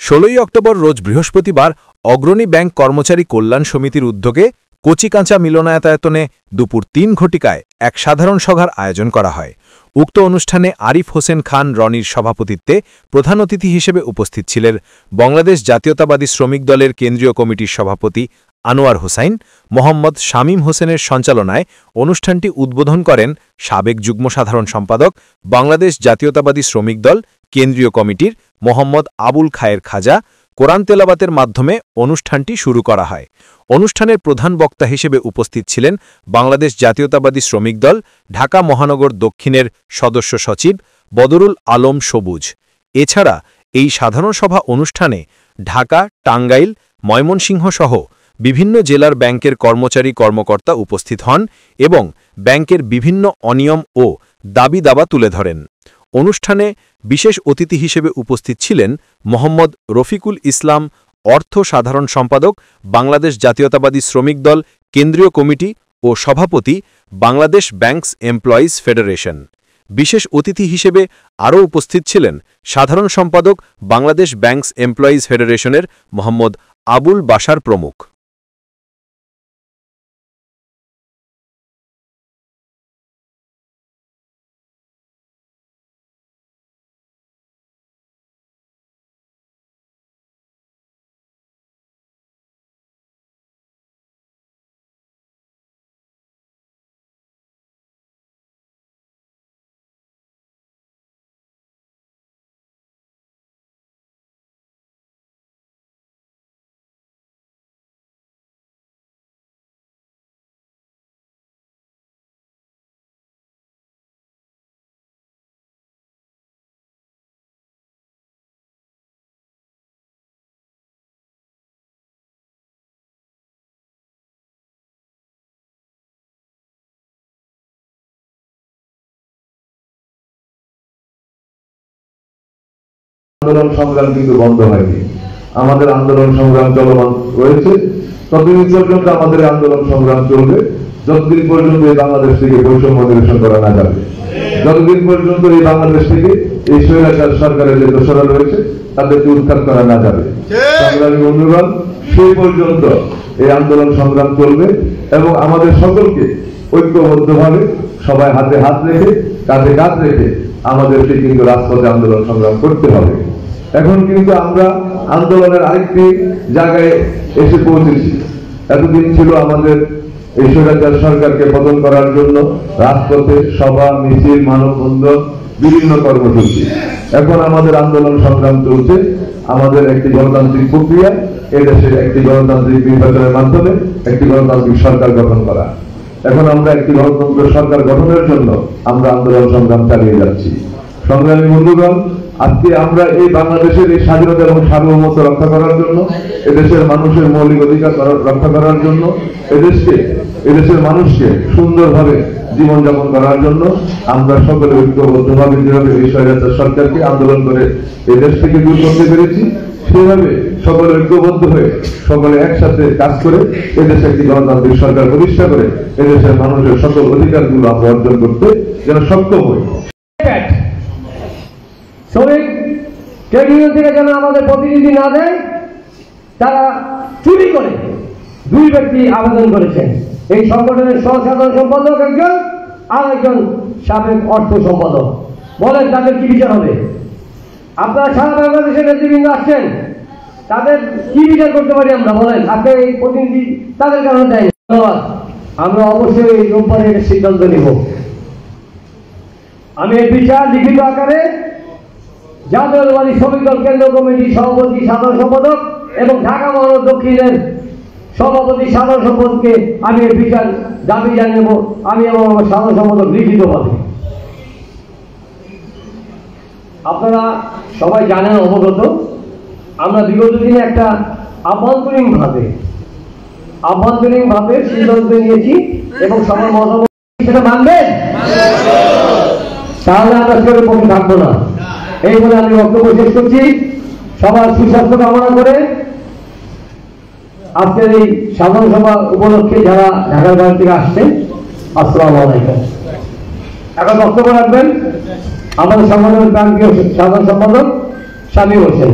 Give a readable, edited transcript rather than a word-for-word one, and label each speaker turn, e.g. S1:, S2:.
S1: 16 October রোজ বৃহস্পতিবার অগ্রণী bank কর্মচারী কল্যাণ সমিতির উদ্যোগে কচিকাঁচা মিলনায়তায়তনে দুপুর 3 ঘটিকায় এক সাধারণ সভার আয়োজন করা হয়। উক্ত অনুষ্ঠানে আরিফ হোসেন খান রনির সভাপতিত্বে প্রধান অতিথি হিসেবে উপস্থিত ছিলেন বাংলাদেশ জাতীয়তাবাদী শ্রমিক দলের কেন্দ্রীয় কমিটির সভাপতি আনোয়ার হোসাইন। মোহাম্মদ শামীম হোসেনের সঞ্চালনায় অনুষ্ঠানটি উদ্বোধন করেন সাবেক যুগ্ম সাধারণ সম্পাদক বাংলাদেশ জাতীয়তাবাদী শ্রমিক দল কেন্দ্রীয় কমিটির মোহাম্মদ আবুল খায়ের খাজা। কোরআন তেলাওয়াতের মাধ্যমে অনুষ্ঠানটি শুরু করা হয়। অনুষ্ঠানের প্রধান বক্তা হিসেবে উপস্থিত ছিলেন বাংলাদেশ জাতীয়তাবাদী শ্রমিক দল ঢাকা মহানগর দক্ষিণের সদস্য সচিব বদরুল আলম সবুজ। এছাড়া এই সাধারণ সভা অনুষ্ঠানে ঢাকা, টাঙ্গাইল, ময়মনসিংহ সহ বিভিন্ন জেলার ব্যাংকের কর্মচারী কর্মকর্তা উপস্থিত হন এবং ব্যাংকের বিভিন্ন অনিয়ম ও দাবি দাবা তুলে ধরেন। অনুষ্ঠানে বিশেষ অতিথি হিসেবে উপস্থিত ছিলেন মোহাম্মদ রফিকুল ইসলাম, অর্থ সাধারণ সম্পাদক বাংলাদেশ জাতীয়তাবাদী শ্রমিক দল কেন্দ্রীয় কমিটি ও সভাপতি বাংলাদেশ ব্যাংকস এমপ্লয়িজ ফেডারেশন। বিশেষ অতিথি হিসেবে আরও উপস্থিত ছিলেন সাধারণ সম্পাদক বাংলাদেশ ব্যাংকস এমপ্লয়িজ ফেডারেশনের মোহাম্মদ আবুল বাশার প্রমুখ।
S2: আন্দোলন সংগ্রাম কিন্তু বন্ধ হয়নি, আমাদের আন্দোলন সংগ্রাম চলমান রয়েছে। ততদিন পর্যন্ত আমাদের আন্দোলন সংগ্রাম চলবে যতদিন পর্যন্ত এই বাংলাদেশ থেকে বৈষম্য নিরসন করা না যাবে, যতদিন পর্যন্ত এই বাংলাদেশ থেকে এই স্বৈরাচার সরকারের যে দোষরা রয়েছে তাদেরকে উৎখাত করা না যাবে। সংগ্রামী বন্ধুগণ, সেই পর্যন্ত এই আন্দোলন সংগ্রাম চলবে এবং আমাদের সকলকে ঐক্যবদ্ধভাবে সবাই হাতে হাত রেখে কাঁধে কাঁধ রেখে আমাদেরকে কিন্তু রাজপথে আন্দোলন সংগ্রাম করতে হবে। এখন কিন্তু আমরা আন্দোলনের আরেকটি জায়গায় এসে পৌঁছেছি। এতদিন ছিল আমাদের এই স্বৈরাচার সরকারকে পতন করার জন্য রাজপথে সভা, মিছিল, মানববন্ধন, বিভিন্ন কর্মসূচি। এখন আমাদের আন্দোলন সংগ্রাম চলছে আমাদের একটি গণতান্ত্রিক প্রক্রিয়া, এদেশে একটি গণতান্ত্রিক নির্বাচনের মাধ্যমে একটি গণতান্ত্রিক সরকার গঠন করা। এখন আমরা একটি গণতন্ত্র সরকার গঠনের জন্য আমরা আন্দোলন সংগ্রাম চালিয়ে যাচ্ছি। সংগ্রামী বন্ধুগণ, আজকে আমরা এই বাংলাদেশের এই স্বাধীনতা এবং সার্বভৌমত্ব রক্ষা করার জন্য, এদেশের মানুষের মৌলিক অধিকার রক্ষা করার জন্য, এদেশের মানুষকে সুন্দরভাবে জীবনযাপন করার জন্য আমরা সকলে ঐক্যবদ্ধভাবে যেভাবে এই স্বৈরাচার সরকারকে আন্দোলন করে এই দেশ থেকে দূর করতে পেরেছি, সেভাবে সকলে ঐক্যবদ্ধ হয়ে সকলে একসাথে কাজ করে এদেশে একটি গণতান্ত্রিক সরকার প্রতিষ্ঠা করে এদেশের মানুষের সকল অধিকারগুলো আমরা অর্জন করতে যেন সক্ষম হই।
S3: শ্রমিক ট্রেড ইউনিয়ন থেকে যেন আমাদের প্রতিনিধি না দেয়, তারা চুরি করে। দুই ব্যক্তি আবেদন করেছেন, এই সংগঠনের সহসাধারণ সম্পাদক একজন আর একজন সাবেক অর্থ সম্পাদক। বলেন তাদের কি বিচার হবে? আপনারা সারা বাংলাদেশের নেতৃবৃন্দ আসছেন, তাদের কি বিচার করতে পারি আমরা? বলেন, আপনি এই প্রতিনিধি তাদের কারণে দেয়। ধন্যবাদ। আমরা অবশ্যই এই রোববারে সিদ্ধান্ত নিব। আমি এই বিচার লিখিত আকারে জাতীয়তাবাদী শ্রমিক দল কেন্দ্র কমিটির সভাপতি, সাধারণ সম্পাদক এবং ঢাকা মহানগর দক্ষিণের সভাপতি, সাধারণ সম্পাদককে আমি এই বিচার দাবি জানিয়ে আমি এবং আমার সাধারণ সম্পাদক লিখিতভাবে। আপনারা সবাই জানেন, অবগত, আমরা বিগত দিনে একটা আভ্যন্তরীণভাবে সিদ্ধান্ত নিয়েছি এবং সবার মতামত সেটা মানবেন, তাহলে আমরা কেউ পক্ষে থাকবো না। এই বলে আমি বক্তব্য শেষ করছি। সবার সুস্বাস্থ্য কামনা করে আজকের এই সাধারণ সভা উপলক্ষে যারা ঢাকার বাইরে থেকে আসছেন, আসসালামু আলাইকুম। এখন বক্তব্য রাখবেন আমাদের সংগঠনের প্রান্তীয় সাধারণ সম্পাদক শামীম হোসেন।